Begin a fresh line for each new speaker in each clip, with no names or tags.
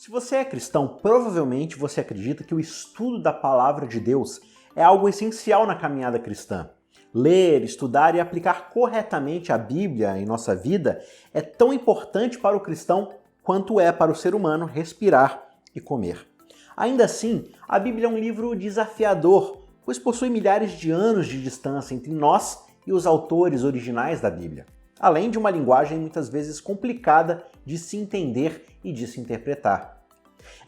Se você é cristão, provavelmente você acredita que o estudo da palavra de Deus é algo essencial na caminhada cristã. Ler, estudar e aplicar corretamente a Bíblia em nossa vida é tão importante para o cristão quanto é para o ser humano respirar e comer. Ainda assim, a Bíblia é um livro desafiador, pois possui milhares de anos de distância entre nós e os autores originais da Bíblia, além de uma linguagem muitas vezes complicada de se entender e de se interpretar.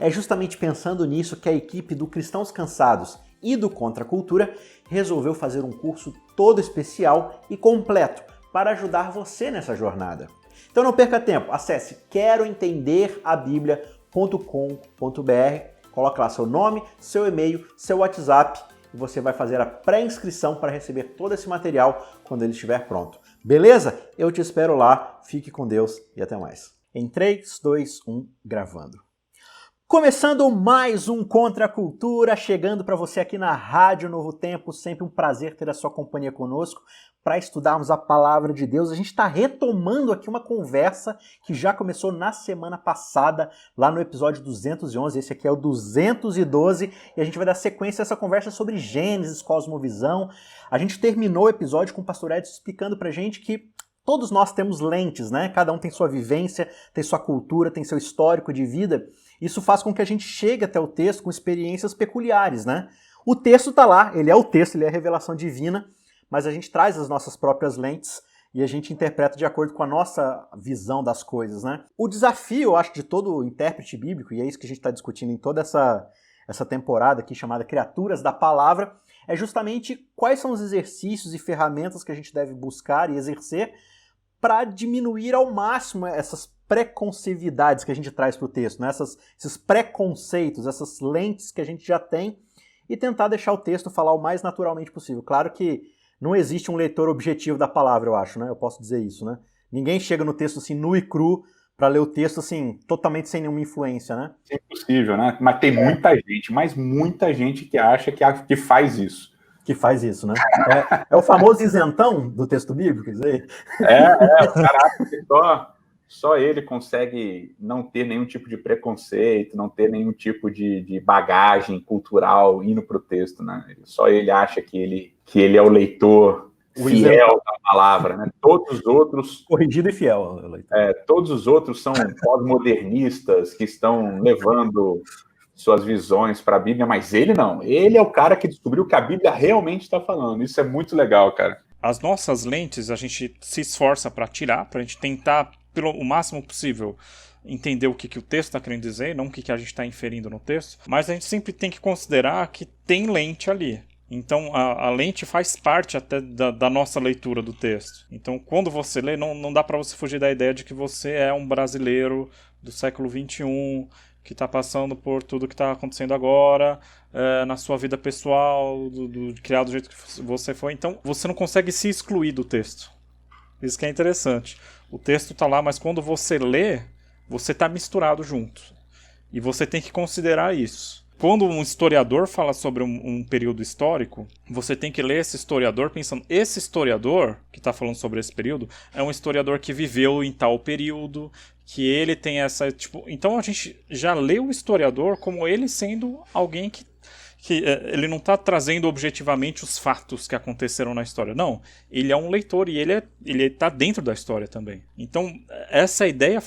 É justamente pensando nisso que a equipe do Cristãos Cansados e do Contra a Cultura resolveu fazer um curso todo especial e completo para ajudar você nessa jornada. Então não perca tempo, acesse queroentenderabiblia.com.br, coloque lá seu nome, seu e-mail, seu WhatsApp e você vai fazer a pré-inscrição para receber todo esse material quando ele estiver pronto. Beleza? Eu te espero lá, fique com Deus e até mais. Em 3, 2, 1, gravando. Começando mais um Contra a Cultura, chegando para você aqui na Rádio Novo Tempo, sempre um prazer ter a sua companhia conosco para estudarmos a Palavra de Deus. A gente está retomando aqui uma conversa que já começou na semana passada, lá no episódio 211, esse aqui é o 212, e a gente vai dar sequência a essa conversa sobre Gênesis, cosmovisão. A gente terminou o episódio com o pastor Edson explicando para a gente que todos nós temos lentes, né? Cada um tem sua vivência, tem sua cultura, tem seu histórico de vida. Isso faz com que a gente chegue até o texto com experiências peculiares, né? O texto está lá, ele é o texto, ele é a revelação divina, mas a gente traz as nossas próprias lentes e a gente interpreta de acordo com a nossa visão das coisas, né? O desafio, eu acho, de todo intérprete bíblico, e é isso que a gente está discutindo em toda essa temporada aqui chamada Criaturas da Palavra, é justamente quais são os exercícios e ferramentas que a gente deve buscar e exercer para diminuir ao máximo essas preconcevidades que a gente traz para o texto, né? Esses preconceitos, essas lentes que a gente já tem e tentar deixar o texto falar o mais naturalmente possível. Claro que não existe um leitor objetivo da palavra, eu acho, né? Eu posso dizer isso, né? Ninguém chega no texto assim nu e cru para ler o texto assim totalmente sem nenhuma influência, né?
É impossível, né? Mas tem muita gente que acha que faz isso.
Que faz isso, né? É o famoso isentão do texto bíblico, quer dizer?
O cara acha que só ele consegue não ter nenhum tipo de preconceito, não ter nenhum tipo de bagagem cultural indo para o texto, né? Só ele acha que ele é o leitor fiel da palavra, né? Todos os outros...
Corrigido e fiel. Leitor.
Todos os outros são pós-modernistas que estão levando suas visões para a Bíblia, mas ele não. Ele é o cara que descobriu que a Bíblia realmente está falando. Isso é muito legal, cara.
As nossas lentes, a gente se esforça para tirar, para a gente tentar, o máximo possível, entender o que o texto está querendo dizer, não o que a gente está inferindo no texto, mas a gente sempre tem que considerar que tem lente ali. Então, a lente faz parte até da nossa leitura do texto. Então, quando você lê, não dá para você fugir da ideia de que você é um brasileiro do século XXI, que está passando por tudo que está acontecendo agora, na sua vida pessoal, criado do jeito que você foi. Então, você não consegue se excluir do texto. Isso que é interessante. O texto está lá, mas quando você lê, você está misturado junto. E você tem que considerar isso. Quando um historiador fala sobre um período histórico, você tem que ler esse historiador pensando, esse historiador que está falando sobre esse período é um historiador que viveu em tal período, que ele tem essa... então a gente já lê o historiador como ele sendo alguém que ele não está trazendo objetivamente os fatos que aconteceram na história. Não, ele é um leitor e ele está dentro da história também. Então, essa ideia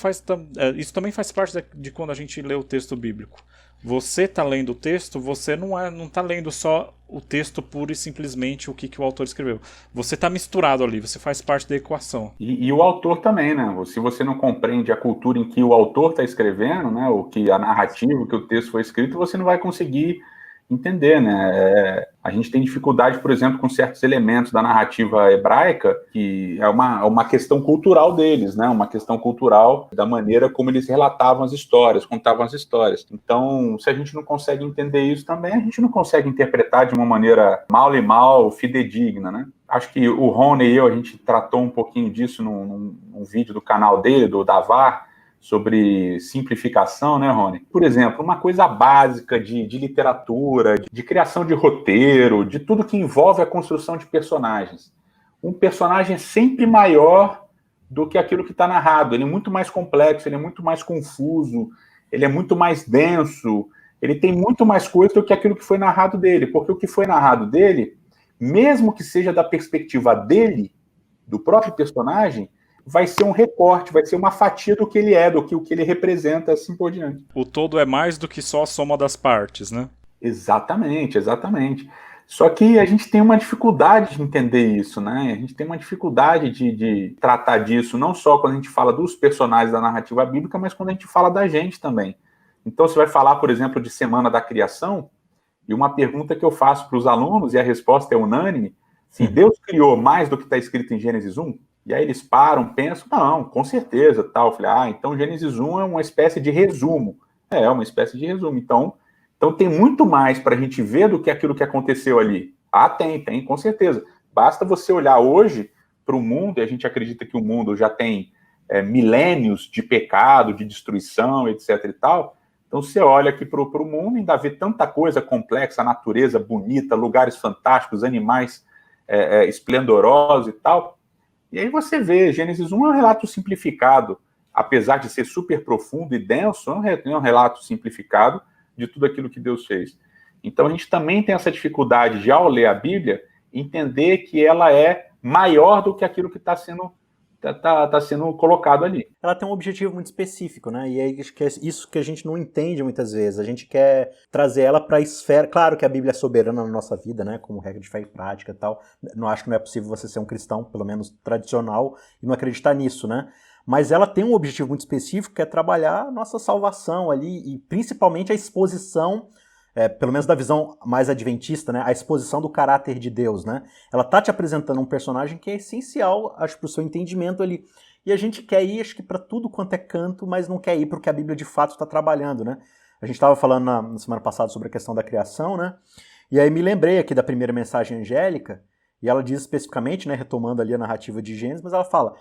isso também faz parte de quando a gente lê o texto bíblico. Você está lendo o texto, você não está lendo só o texto puro e simplesmente o que o autor escreveu. Você está misturado ali, você faz parte da equação.
E o autor também, né? Se você não compreende a cultura em que o autor está escrevendo, né? Ou que a narrativa, que o texto foi escrito, você não vai conseguir entender, né? A gente tem dificuldade, por exemplo, com certos elementos da narrativa hebraica, que é uma questão cultural deles, né? Uma questão cultural da maneira como eles relatavam as histórias, contavam as histórias. Então, se a gente não consegue entender isso também, a gente não consegue interpretar de uma maneira mal fidedigna, né? Acho que o Rony e eu, a gente tratou um pouquinho disso num vídeo do canal dele, do Davar, sobre simplificação, né, Rony? Por exemplo, uma coisa básica de literatura, de criação de roteiro, de tudo que envolve a construção de personagens. Um personagem é sempre maior do que aquilo que está narrado. Ele é muito mais complexo, ele é muito mais confuso, ele é muito mais denso, ele tem muito mais coisa do que aquilo que foi narrado dele, porque o que foi narrado dele, mesmo que seja da perspectiva dele, do próprio personagem, vai ser um recorte, vai ser uma fatia do que ele é, do que o que ele representa, assim por diante.
O todo é mais do que só a soma das partes, né?
Exatamente, exatamente. Só que a gente tem uma dificuldade de entender isso, né? A gente tem uma dificuldade de tratar disso, não só quando a gente fala dos personagens da narrativa bíblica, mas quando a gente fala da gente também. Então, você vai falar, por exemplo, de Semana da Criação, e uma pergunta que eu faço para os alunos, e a resposta é unânime, se Deus criou mais do que está escrito em Gênesis 1? E aí eles param, pensam, não, com certeza, tal. Eu falei, então Gênesis 1 é uma espécie de resumo. É uma espécie de resumo. Então tem muito mais para a gente ver do que aquilo que aconteceu ali. Tem, com certeza. Basta você olhar hoje para o mundo, e a gente acredita que o mundo já tem milênios de pecado, de destruição, etc. e tal. Então você olha aqui para o mundo e ainda vê tanta coisa complexa, natureza bonita, lugares fantásticos, animais esplendorosos e tal. E aí você vê, Gênesis 1 é um relato simplificado, apesar de ser super profundo e denso, é um relato simplificado de tudo aquilo que Deus fez. Então a gente também tem essa dificuldade de, ao ler a Bíblia, entender que ela é maior do que aquilo que está sendo colocado ali.
Ela tem um objetivo muito específico, né? E é isso que a gente não entende muitas vezes. A gente quer trazer ela para a esfera... Claro que a Bíblia é soberana na nossa vida, né? Como regra de fé e prática e tal. Não acho que não é possível você ser um cristão, pelo menos tradicional, e não acreditar nisso, né? Mas ela tem um objetivo muito específico, que é trabalhar a nossa salvação ali, e principalmente a exposição... pelo menos da visão mais adventista, né, a exposição do caráter de Deus, né? Ela tá te apresentando um personagem que é essencial, acho, pro seu entendimento ali. E a gente quer ir, acho que para tudo quanto é canto, mas não quer ir pro que a Bíblia de fato está trabalhando, né? A gente estava falando na semana passada sobre a questão da criação, né? E aí me lembrei aqui da primeira mensagem angélica, e ela diz especificamente, né, retomando ali a narrativa de Gênesis, mas ela fala,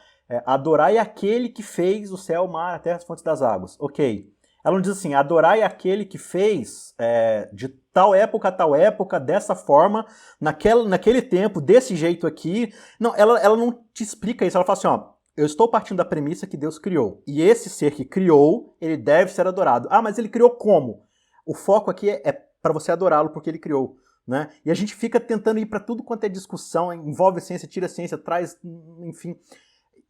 adorai aquele que fez o céu, o mar, a terra, as fontes das águas. Ok. Ela não diz assim, adorai aquele que fez de tal época a tal época, dessa forma, naquele tempo, desse jeito aqui. Não, ela não te explica isso. Ela fala assim, eu estou partindo da premissa que Deus criou. E esse ser que criou, ele deve ser adorado. Ah, mas ele criou como? O foco aqui é para você adorá-lo porque ele criou. Né? E a gente fica tentando ir para tudo quanto é discussão, envolve ciência, tira ciência, traz, enfim...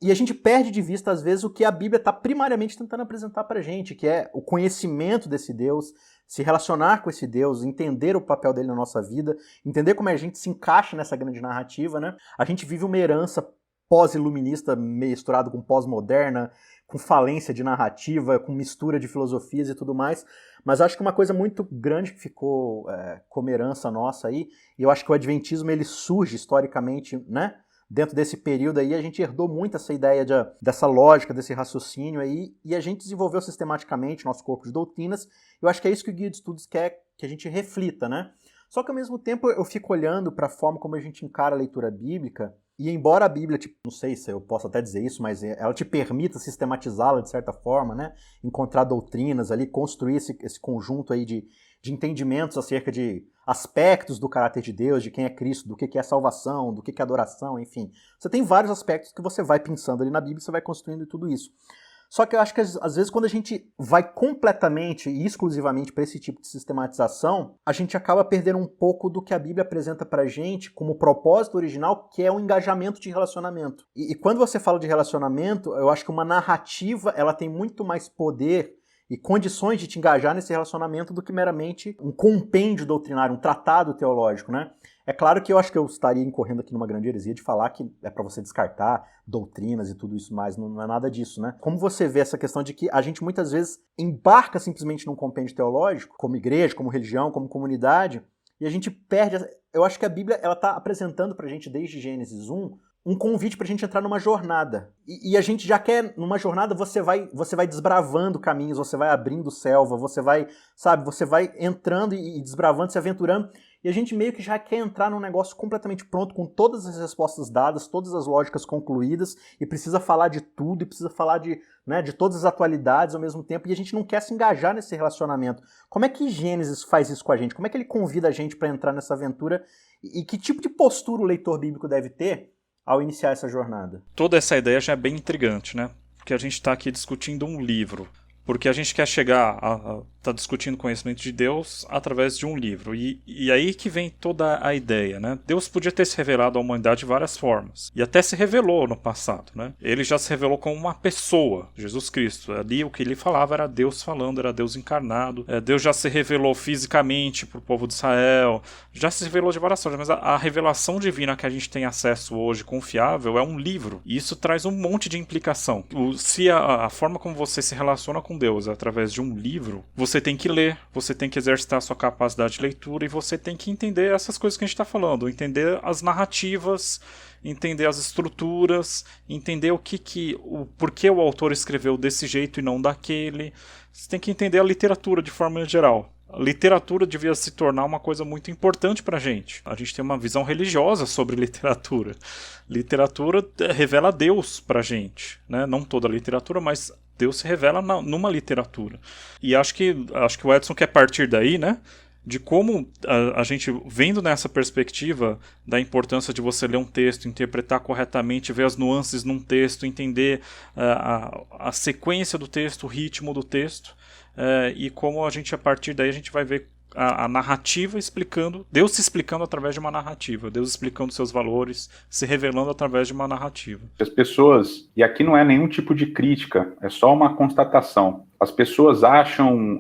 E a gente perde de vista, às vezes, o que a Bíblia está primariamente tentando apresentar para a gente, que é o conhecimento desse Deus, se relacionar com esse Deus, entender o papel dele na nossa vida, entender como a gente se encaixa nessa grande narrativa, né? A gente vive uma herança pós-iluminista misturado com pós-moderna, com falência de narrativa, com mistura de filosofias e tudo mais, mas acho que uma coisa muito grande que ficou como herança nossa aí, e eu acho que o Adventismo ele surge historicamente, né? Dentro desse período aí, a gente herdou muito essa ideia dessa lógica, desse raciocínio aí, e a gente desenvolveu sistematicamente nosso corpo de doutrinas. Eu acho que é isso que o Guia de Estudos quer que a gente reflita, né? Só que ao mesmo tempo eu fico olhando para a forma como a gente encara a leitura bíblica, e embora a Bíblia, não sei se eu posso até dizer isso, mas ela te permita sistematizá-la de certa forma, né? Encontrar doutrinas ali, construir esse conjunto aí de entendimentos acerca de aspectos do caráter de Deus, de quem é Cristo, do que é salvação, do que é adoração, enfim. Você tem vários aspectos que você vai pensando ali na Bíblia e você vai construindo tudo isso. Só que eu acho que às vezes quando a gente vai completamente e exclusivamente para esse tipo de sistematização, a gente acaba perdendo um pouco do que a Bíblia apresenta pra gente como propósito original, que é o engajamento de relacionamento. E quando você fala de relacionamento, eu acho que uma narrativa ela tem muito mais poder e condições de te engajar nesse relacionamento do que meramente um compêndio doutrinário, um tratado teológico, né? É claro que eu acho que eu estaria incorrendo aqui numa grande heresia de falar que é para você descartar doutrinas e tudo isso mais, não é nada disso, né? Como você vê essa questão de que a gente muitas vezes embarca simplesmente num compêndio teológico, como igreja, como religião, como comunidade, e a gente perde... Eu acho que a Bíblia ela está apresentando pra gente desde Gênesis 1 um convite pra gente entrar numa jornada. E a gente já quer, numa jornada, você vai desbravando caminhos, você vai abrindo selva, você vai entrando e desbravando, se aventurando, e a gente meio que já quer entrar num negócio completamente pronto, com todas as respostas dadas, todas as lógicas concluídas, e precisa falar de tudo, e precisa falar de todas as atualidades ao mesmo tempo, e a gente não quer se engajar nesse relacionamento. Como é que Gênesis faz isso com a gente? Como é que ele convida a gente para entrar nessa aventura? E que tipo de postura o leitor bíblico deve ter ao iniciar essa jornada?
Toda essa ideia já é bem intrigante, né? Porque a gente está aqui discutindo um livro. Porque a gente quer chegar a tá discutindo o conhecimento de Deus através de um livro. E aí que vem toda a ideia, né? Deus podia ter se revelado à humanidade de várias formas. E até se revelou no passado, né? Ele já se revelou como uma pessoa, Jesus Cristo. Ali o que ele falava era Deus falando, era Deus encarnado. Deus já se revelou fisicamente para o povo de Israel. Já se revelou de várias formas. Mas a revelação divina que a gente tem acesso hoje, confiável, é um livro. E isso traz um monte de implicação. Se a forma como você se relaciona com Deus é através de um livro, você tem que ler, você tem que exercitar a sua capacidade de leitura e você tem que entender essas coisas que a gente está falando, entender as narrativas, entender as estruturas, entender o porquê o autor escreveu desse jeito e não daquele. Você tem que entender a literatura de forma geral. A literatura devia se tornar uma coisa muito importante para a gente. A gente tem uma visão religiosa sobre literatura. Literatura revela Deus para a gente, né? Não toda a literatura, mas Deus se revela numa literatura. E acho que o Edson quer partir daí, né? De como a gente, vendo nessa perspectiva da importância de você ler um texto, interpretar corretamente, ver as nuances num texto, entender a sequência do texto, o ritmo do texto, e como a gente, a partir daí, a gente vai ver a narrativa explicando, Deus se explicando através de uma narrativa, Deus explicando seus valores, se revelando através de uma narrativa.
As pessoas, e aqui não é nenhum tipo de crítica, é só uma constatação, as pessoas acham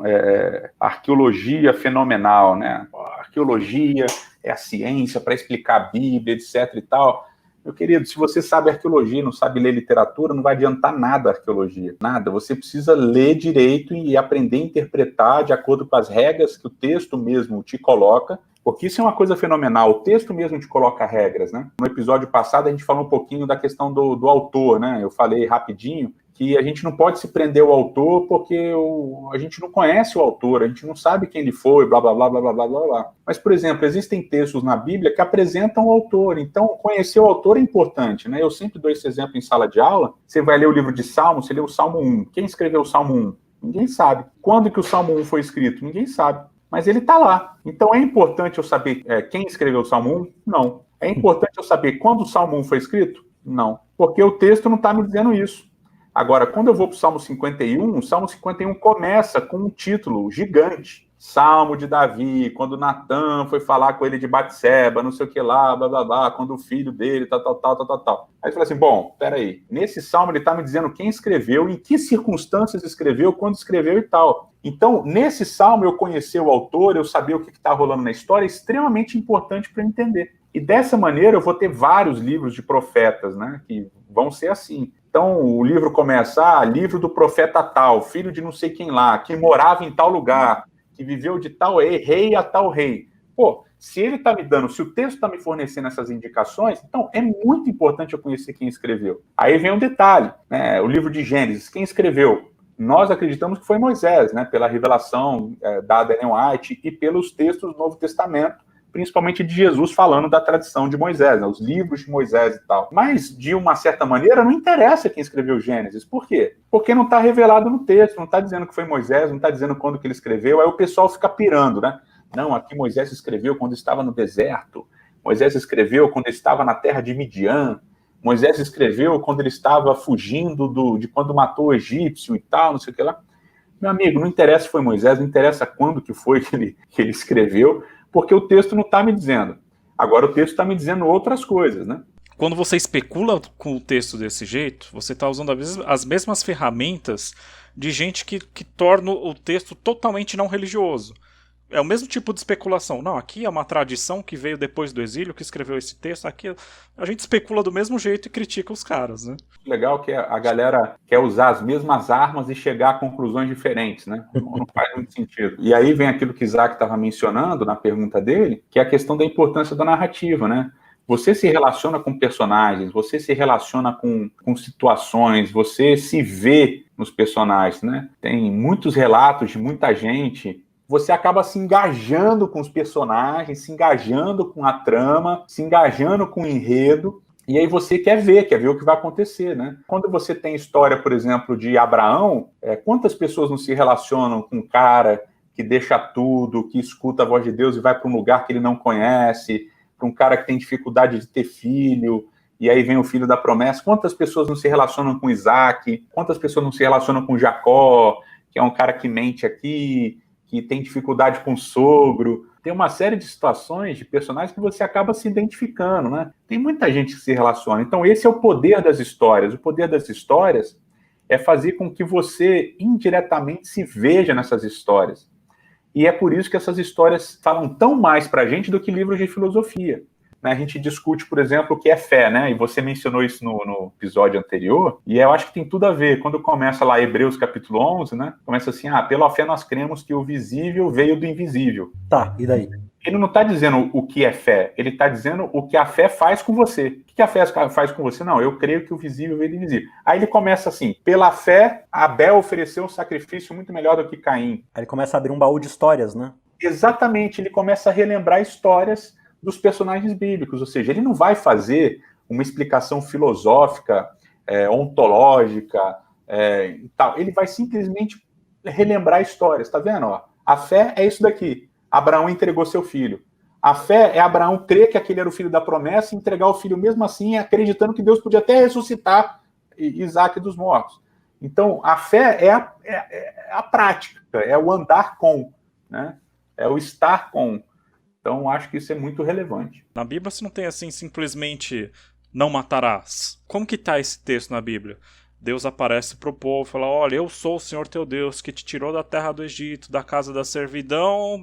a arqueologia fenomenal, né? A arqueologia é a ciência para explicar a Bíblia, etc e tal. Meu querido, se você sabe arqueologia, não sabe ler literatura, não vai adiantar nada a arqueologia. Nada. Você precisa ler direito e aprender a interpretar de acordo com as regras que o texto mesmo te coloca, porque isso é uma coisa fenomenal. O texto mesmo te coloca regras, né? No episódio passado, a gente falou um pouquinho da questão do autor, né? Eu falei rapidinho que a gente não pode se prender ao autor porque a gente não conhece o autor, a gente não sabe quem ele foi, blá, blá, blá, blá, blá, blá, blá, blá. Mas, por exemplo, existem textos na Bíblia que apresentam o autor, então conhecer o autor é importante, né? Eu sempre dou esse exemplo em sala de aula, você vai ler o livro de Salmos, você lê o Salmo 1. Quem escreveu o Salmo 1? Ninguém sabe. Quando que o Salmo 1 foi escrito? Ninguém sabe. Mas ele está lá. Então é importante eu saber quem escreveu o Salmo 1? Não. É importante eu saber quando o Salmo 1 foi escrito? Não. Porque o texto não está me dizendo isso. Agora, quando eu vou para o Salmo 51, o Salmo 51 começa com um título gigante. Salmo de Davi, quando Natã foi falar com ele de Batseba, não sei o que lá, blá, blá, blá, quando o filho dele, tal. Aí eu falei assim, bom, peraí, nesse Salmo ele está me dizendo quem escreveu, em que circunstâncias escreveu, quando escreveu e tal. Então, nesse Salmo, eu conhecer o autor, eu saber o que está rolando na história, é extremamente importante para entender. E dessa maneira eu vou ter vários livros de profetas, né, que vão ser assim. Então, o livro começa, livro do profeta tal, filho de não sei quem lá, que morava em tal lugar, que viveu de tal rei a tal rei. Pô, se ele está me dando, se o texto está me fornecendo essas indicações, então é muito importante eu conhecer quem escreveu. Aí vem um detalhe, né, o livro de Gênesis, quem escreveu? Nós acreditamos que foi Moisés, né, pela revelação dada a Ellen White e pelos textos do Novo Testamento, principalmente de Jesus falando da tradição de Moisés, né, os livros de Moisés e tal. Mas, de uma certa maneira, não interessa quem escreveu Gênesis. Por quê? Porque não está revelado no texto, não está dizendo que foi Moisés, não está dizendo quando que ele escreveu, aí o pessoal fica pirando, né? Não, aqui Moisés escreveu quando estava no deserto, Moisés escreveu quando estava na terra de Midian, Moisés escreveu quando ele estava fugindo de quando matou o egípcio e tal, não sei o que lá. Meu amigo, não interessa se foi Moisés, não interessa quando que foi que ele escreveu, porque o texto não está me dizendo. Agora o texto está me dizendo outras coisas, né?
Quando você especula com o texto desse jeito, você está usando as mesmas ferramentas de gente que torna o texto totalmente não religioso. É o mesmo tipo de especulação. Não, aqui é uma tradição que veio depois do exílio, que escreveu esse texto. Aqui a gente especula do mesmo jeito e critica os caras, né?
Legal que a galera quer usar as mesmas armas e chegar a conclusões diferentes, né? Não faz muito sentido. E aí vem aquilo que Isaac estava mencionando na pergunta dele, que é a questão da importância da narrativa, né? Você se relaciona com personagens, você se relaciona com situações, você se vê nos personagens, né? Tem muitos relatos de muita gente. Você acaba se engajando com os personagens, se engajando com a trama, se engajando com o enredo, e aí você quer ver o que vai acontecer, né? Quando você tem história, por exemplo, de Abraão, quantas pessoas não se relacionam com um cara que deixa tudo, que escuta a voz de Deus e vai para um lugar que ele não conhece, para um cara que tem dificuldade de ter filho, e aí vem o filho da promessa? Quantas pessoas não se relacionam com Isaac? Quantas pessoas não se relacionam com Jacó? que é um cara que mente aqui, que tem dificuldade com o sogro. Tem uma série de situações, de personagens que você acaba se identificando, né? Tem muita gente que se relaciona. Então, esse é o poder das histórias. O poder das histórias é fazer com que você indiretamente se veja nessas histórias. E é por isso que essas histórias falam tão mais para a gente do que livros de filosofia. A gente discute, por exemplo, o que é fé, né? E você mencionou isso no episódio anterior, e eu acho que tem tudo a ver. Quando começa lá Hebreus capítulo 11, né? Começa assim, pela fé nós cremos que o visível veio do invisível.
Tá, e daí?
Ele não está dizendo o que é fé, ele está dizendo o que a fé faz com você. O que a fé faz com você? Não, eu creio que o visível veio do invisível. Aí ele começa assim, pela fé, Abel ofereceu um sacrifício muito melhor do que Caim.
Aí ele começa a abrir um baú de histórias, né?
Exatamente, ele começa a relembrar histórias dos personagens bíblicos, ou seja, ele não vai fazer uma explicação filosófica, ontológica, e tal. Ele vai simplesmente relembrar histórias, tá vendo? Ó? A fé é isso daqui. Abraão entregou seu filho. A fé é Abraão crer que aquele era o filho da promessa e entregar o filho mesmo assim, acreditando que Deus podia até ressuscitar Isaac dos mortos. Então, a fé é a prática, é o andar com, né? É o estar com. Então, acho que isso é muito relevante.
Na Bíblia você não tem assim, simplesmente não matarás. Como que está esse texto na Bíblia? Deus aparece para o povo e fala, olha, eu sou o Senhor teu Deus que te tirou da terra do Egito, da casa da servidão,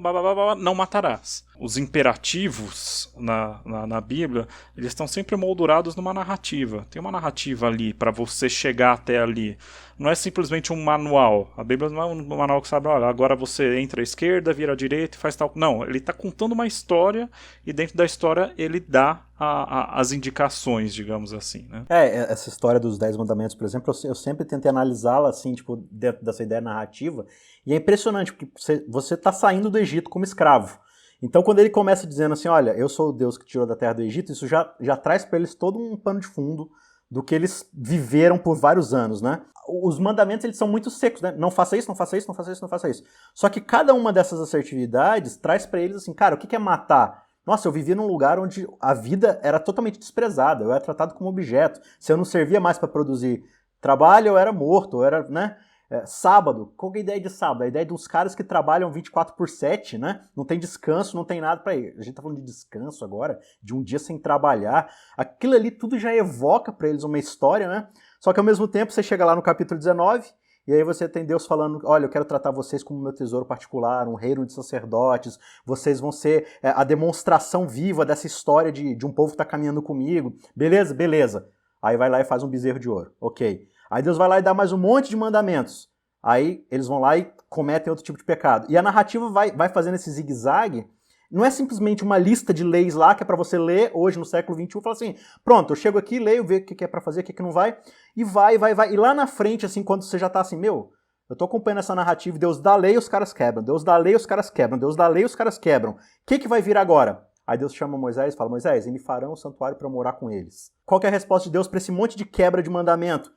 não matarás. Os imperativos na Bíblia, eles estão sempre moldurados numa narrativa. Tem uma narrativa ali para você chegar até ali. Não é simplesmente um manual. A Bíblia não é um manual que sabe, olha, agora você entra à esquerda, vira à direita e faz tal. Não, ele está contando uma história e dentro da história ele dá as indicações, digamos assim, né?
Essa história dos 10 mandamentos, por exemplo, eu sempre tentei analisá-la assim, tipo, dentro dessa ideia narrativa, e é impressionante, porque você está saindo do Egito como escravo. Então, quando ele começa dizendo assim, olha, eu sou o Deus que tirou da terra do Egito, isso já traz para eles todo um pano de fundo do que eles viveram por vários anos, né? Os mandamentos, eles são muito secos, né? Não faça isso, não faça isso, não faça isso, não faça isso. Só que cada uma dessas assertividades traz para eles assim, cara, o que é matar? Nossa, eu vivia num lugar onde a vida era totalmente desprezada, eu era tratado como objeto. Se eu não servia mais para produzir trabalho, eu era morto, eu era, né? Sábado, qual é a ideia de sábado? A ideia dos caras que trabalham 24/7, né? Não tem descanso, não tem nada para ir. A gente tá falando de descanso agora, de um dia sem trabalhar. Aquilo ali tudo já evoca para eles uma história, né? Só que ao mesmo tempo você chega lá no capítulo 19 e aí você tem Deus falando, olha, eu quero tratar vocês como meu tesouro particular, um reino de sacerdotes, vocês vão ser a demonstração viva dessa história de um povo que tá caminhando comigo. Beleza? Beleza. Aí vai lá e faz um bezerro de ouro. Ok. Aí Deus vai lá e dá mais um monte de mandamentos. Aí eles vão lá e cometem outro tipo de pecado. E a narrativa vai fazendo esse zigue-zague. Não é simplesmente uma lista de leis lá que é para você ler hoje no século XXI e falar assim, pronto, eu chego aqui, leio, vejo o que é para fazer, o que não vai. E vai. E lá na frente, assim, quando você já tá assim, eu tô acompanhando essa narrativa, Deus dá lei, os caras quebram. Deus dá lei, os caras quebram. Deus dá lei, os caras quebram. O que vai vir agora? Aí Deus chama Moisés e fala, Moisés, eles farão um santuário para morar com eles. Qual que é a resposta de Deus para esse monte de quebra de mandamento?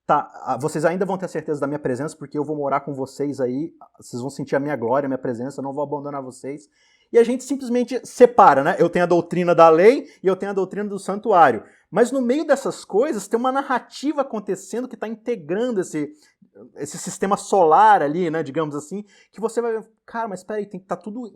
Tá, vocês ainda vão ter certeza da minha presença, porque eu vou morar com vocês aí, vocês vão sentir a minha glória, a minha presença, eu não vou abandonar vocês. E a gente simplesmente separa, né? Eu tenho a doutrina da lei e eu tenho a doutrina do santuário. Mas no meio dessas coisas tem uma narrativa acontecendo que está integrando esse sistema solar ali, né? Digamos assim, que você vai ver, cara, mas espera aí, tem que estar tudo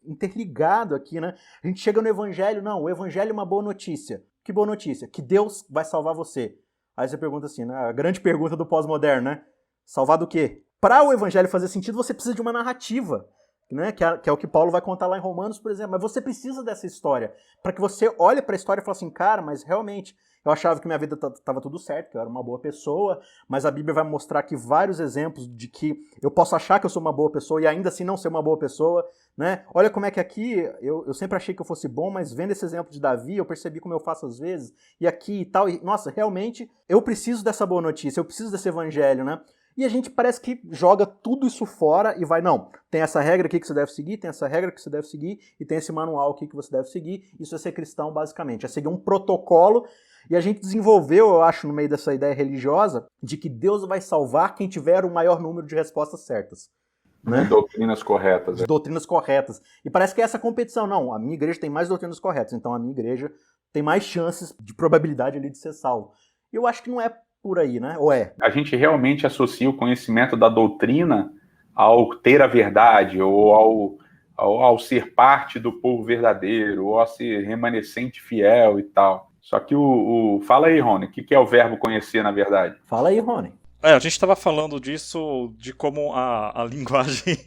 interligado aqui, né? A gente chega no evangelho, não, o evangelho é uma boa notícia. Que boa notícia? Que Deus vai salvar você. Aí você pergunta assim, né? A grande pergunta do pós-moderno, né? Salvar do quê? Para o evangelho fazer sentido, você precisa de uma narrativa, né? Que é o que Paulo vai contar lá em Romanos, por exemplo. Mas você precisa dessa história, para que você olhe para a história e fale assim, cara, mas realmente, eu achava que minha vida estava tudo certo, que eu era uma boa pessoa, mas a Bíblia vai mostrar aqui vários exemplos de que eu posso achar que eu sou uma boa pessoa e ainda assim não ser uma boa pessoa, né? Olha como é que aqui, eu sempre achei que eu fosse bom, mas vendo esse exemplo de Davi, eu percebi como eu faço às vezes, e aqui e tal, e nossa, realmente, eu preciso dessa boa notícia, eu preciso desse evangelho, né? E a gente parece que joga tudo isso fora e vai, não, tem essa regra aqui que você deve seguir, tem essa regra que você deve seguir, e tem esse manual aqui que você deve seguir. Isso é ser cristão, basicamente, é seguir um protocolo. E a gente desenvolveu, eu acho, no meio dessa ideia religiosa, de que Deus vai salvar quem tiver o maior número de respostas certas. Né?
Doutrinas corretas.
Doutrinas corretas. E parece que é essa competição. Não, a minha igreja tem mais doutrinas corretas, então a minha igreja tem mais chances de probabilidade ali de ser salvo. Eu acho que não é por aí, né? Ou é?
A gente realmente associa o conhecimento da doutrina ao ter a verdade, ou ao ser parte do povo verdadeiro, ou a ser remanescente fiel e tal. Só que fala aí, Rony, o que é o verbo conhecer, na verdade?
Fala aí, Rony.
A gente estava falando disso, de como a linguagem,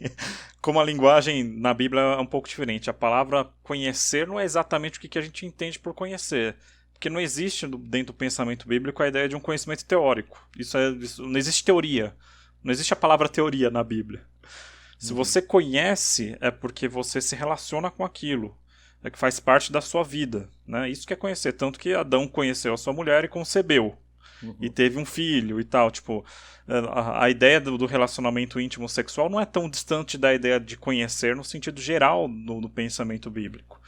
como a linguagem na Bíblia é um pouco diferente. A palavra conhecer não é exatamente o que a gente entende por conhecer. Porque não existe dentro do pensamento bíblico a ideia de um conhecimento teórico. Isso não existe teoria. Não existe a palavra teoria na Bíblia. Se você conhece, é porque você se relaciona com aquilo. É que faz parte da sua vida, né? Isso que é conhecer. Tanto que Adão conheceu a sua mulher e concebeu. E teve um filho e tal. Tipo, a ideia do relacionamento íntimo sexual não é tão distante da ideia de conhecer no sentido geral no pensamento bíblico.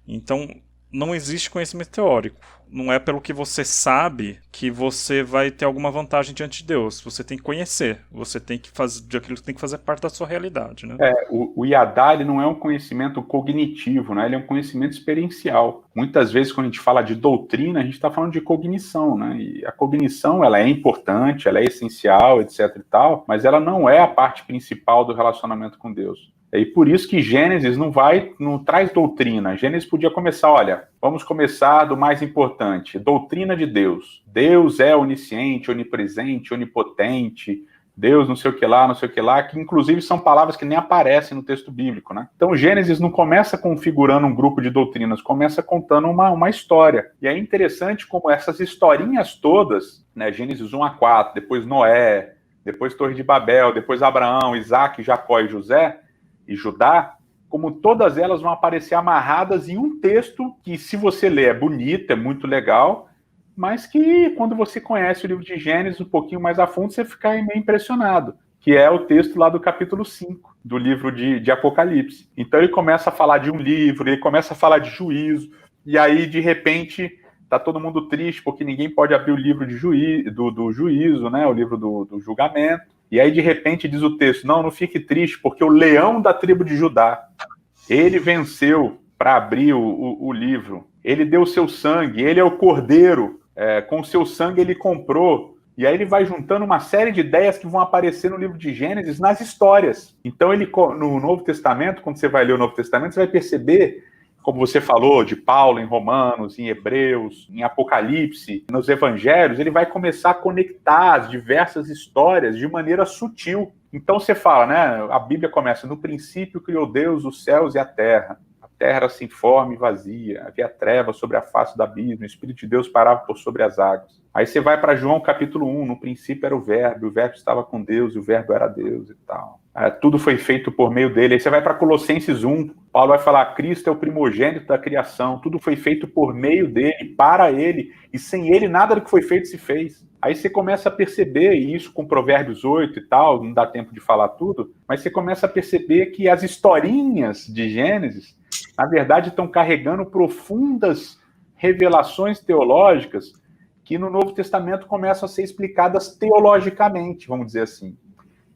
Então, não existe conhecimento teórico. Não é pelo que você sabe que você vai ter alguma vantagem diante de Deus. Você tem que conhecer. Você tem que fazer aquilo que tem que fazer parte da sua realidade, né?
O Yadá, ele não é um conhecimento cognitivo, né? Ele é um conhecimento experiencial. Muitas vezes, quando a gente fala de doutrina, a gente está falando de cognição, né? E a cognição, ela é importante, ela é essencial, etc e tal, mas ela não é a parte principal do relacionamento com Deus. E por isso que Gênesis não traz doutrina. Gênesis podia começar, olha, vamos começar do mais importante, doutrina de Deus. Deus é onisciente, onipresente, onipotente, Deus não sei o que lá, que inclusive são palavras que nem aparecem no texto bíblico, né? Então Gênesis não começa configurando um grupo de doutrinas, começa contando uma história. E é interessante como essas historinhas todas, né, Gênesis 1 a 4, depois Noé, depois Torre de Babel, depois Abraão, Isaac, Jacó e José, e Judá, como todas elas vão aparecer amarradas em um texto que, se você ler, é bonito, é muito legal, mas que, quando você conhece o livro de Gênesis um pouquinho mais a fundo, você fica meio impressionado, que é o texto lá do capítulo 5, do livro de Apocalipse. Então ele começa a falar de um livro, ele começa a falar de juízo, e aí, de repente, tá todo mundo triste, porque ninguém pode abrir o livro do juízo, né, o livro do julgamento. E aí, de repente, diz o texto, não fique triste, porque o leão da tribo de Judá, ele venceu para abrir o livro. Ele deu o seu sangue, ele é o cordeiro, com o seu sangue ele comprou. E aí ele vai juntando uma série de ideias que vão aparecer no livro de Gênesis, nas histórias. Então, no Novo Testamento, quando você vai ler o Novo Testamento, você vai perceber, como você falou, de Paulo em Romanos, em Hebreus, em Apocalipse, nos Evangelhos, ele vai começar a conectar as diversas histórias de maneira sutil. Então você fala, né? A Bíblia começa, no princípio criou Deus os céus e a terra. A terra era sem forma e vazia, havia trevas sobre a face do abismo, o Espírito de Deus parava por sobre as águas. Aí você vai para João capítulo 1, no princípio era o verbo estava com Deus, e o verbo era Deus e tal. Tudo foi feito por meio dele. Aí você vai para Colossenses 1, Paulo vai falar, Cristo é o primogênito da criação, tudo foi feito por meio dele, para ele, e sem ele nada do que foi feito se fez. Aí você começa a perceber, e isso com Provérbios 8 e tal, não dá tempo de falar tudo, mas você começa a perceber que as historinhas de Gênesis, na verdade, estão carregando profundas revelações teológicas que no Novo Testamento começam a ser explicadas teologicamente, vamos dizer assim.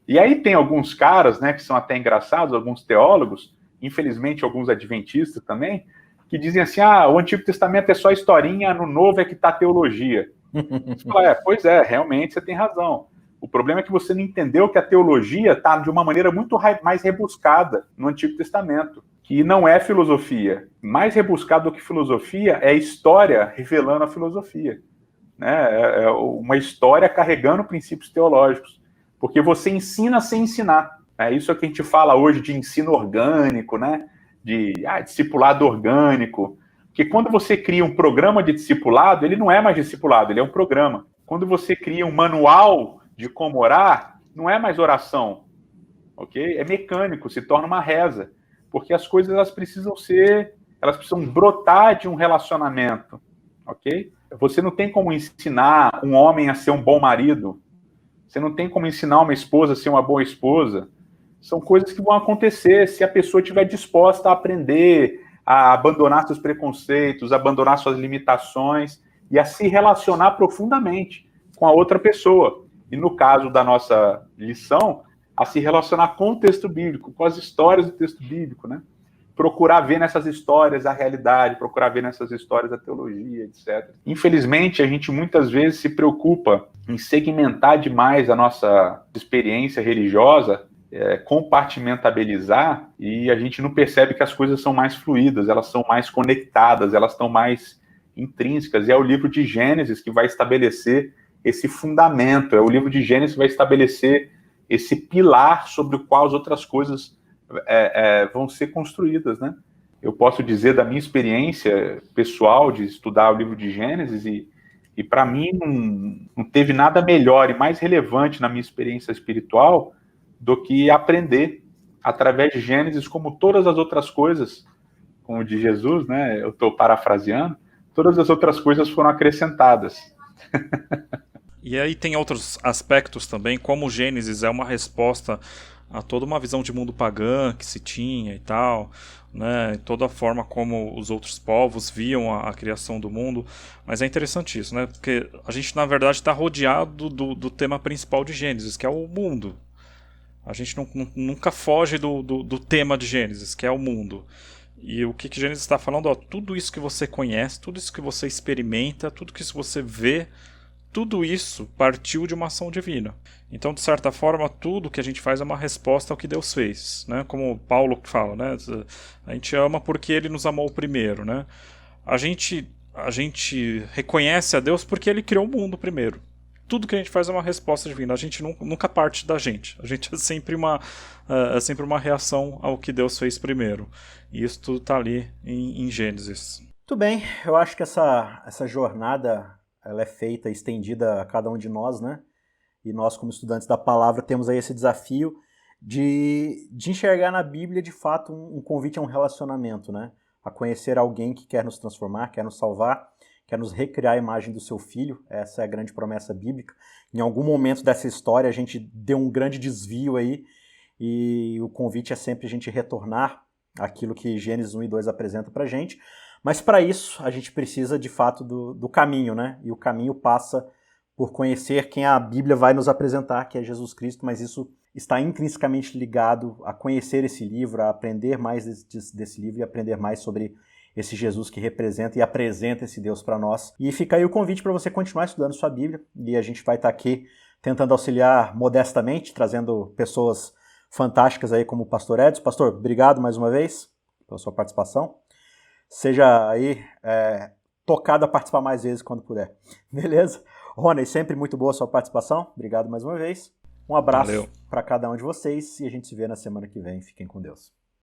E aí tem alguns caras, né, que são até engraçados, alguns teólogos, infelizmente alguns adventistas também, que dizem assim, o Antigo Testamento é só historinha, no Novo é que está a teologia. Você fala, pois é, realmente você tem razão. O problema é que você não entendeu que a teologia está de uma maneira muito mais rebuscada no Antigo Testamento, que não é filosofia. Mais rebuscado do que filosofia é a história revelando a filosofia. Né? É uma história carregando princípios teológicos. Porque você ensina sem ensinar. Isso é o que a gente fala hoje de ensino orgânico, né? De discipulado orgânico. Porque quando você cria um programa de discipulado, ele não é mais discipulado, ele é um programa. Quando você cria um manual de como orar, não é mais oração, ok? É mecânico, se torna uma reza. Porque as coisas elas precisam brotar de um relacionamento, ok? Você não tem como ensinar um homem a ser um bom marido. Você não tem como ensinar uma esposa a ser uma boa esposa. São coisas que vão acontecer se a pessoa estiver disposta a aprender, a abandonar seus preconceitos, a abandonar suas limitações e a se relacionar profundamente com a outra pessoa. E no caso da nossa lição, a se relacionar com o texto bíblico, com as histórias do texto bíblico, né? Procurar ver nessas histórias a realidade, procurar ver nessas histórias a teologia, etc. Infelizmente, a gente muitas vezes se preocupa em segmentar demais a nossa experiência religiosa compartimentalizar e a gente não percebe que as coisas são mais fluídas, elas são mais conectadas, elas estão mais intrínsecas. E é o livro de Gênesis que vai estabelecer esse fundamento, é o livro de Gênesis que vai estabelecer esse pilar sobre o qual as outras coisas vão ser construídas, né? Eu posso dizer da minha experiência pessoal de estudar o livro de Gênesis e para mim não teve nada melhor e mais relevante na minha experiência espiritual do que aprender através de Gênesis, como todas as outras coisas, como de Jesus, né? Eu estou parafraseando, todas as outras coisas foram acrescentadas.
E aí tem outros aspectos também, como o Gênesis é uma resposta a toda uma visão de mundo pagã que se tinha e tal, né? Toda a forma como os outros povos viam a criação do mundo. Mas é interessante isso, né? Porque a gente, na verdade, está rodeado do tema principal de Gênesis, que é o mundo. A gente nunca foge do tema de Gênesis, que é o mundo. E o que Gênesis está falando? Ó, tudo isso que você conhece, tudo isso que você experimenta, tudo que você vê, tudo isso partiu de uma ação divina. Então, de certa forma, tudo que a gente faz é uma resposta ao que Deus fez, né? Como Paulo fala, né? A gente ama porque Ele nos amou primeiro, né? A gente reconhece a Deus porque Ele criou o mundo primeiro. Tudo que a gente faz é uma resposta divina. A gente nunca parte da gente. A gente é sempre uma reação ao que Deus fez primeiro. E isso tudo está ali em Gênesis.
Muito bem, eu acho que essa jornada ela é feita, estendida a cada um de nós, né? E nós, como estudantes da palavra, temos aí esse desafio de enxergar na Bíblia, de fato, um convite a um relacionamento, né? A conhecer alguém que quer nos transformar, quer nos salvar, quer nos recriar a imagem do seu filho. Essa é a grande promessa bíblica. Em algum momento dessa história, a gente deu um grande desvio aí, e o convite é sempre a gente retornar àquilo que Gênesis 1 e 2 apresenta pra gente. Mas para isso, a gente precisa, de fato, do caminho, né? E o caminho passa por conhecer quem a Bíblia vai nos apresentar, que é Jesus Cristo, mas isso está intrinsecamente ligado a conhecer esse livro, a aprender mais desse livro e aprender mais sobre esse Jesus que representa e apresenta esse Deus para nós. E fica aí o convite para você continuar estudando sua Bíblia, e a gente vai estar aqui tentando auxiliar modestamente, trazendo pessoas fantásticas aí como o Pastor Edson. Pastor, obrigado mais uma vez pela sua participação. Seja aí tocado a participar mais vezes quando puder. Beleza? Rony, sempre muito boa a sua participação. Obrigado mais uma vez. Um abraço para cada um de vocês e a gente se vê na semana que vem. Fiquem com Deus.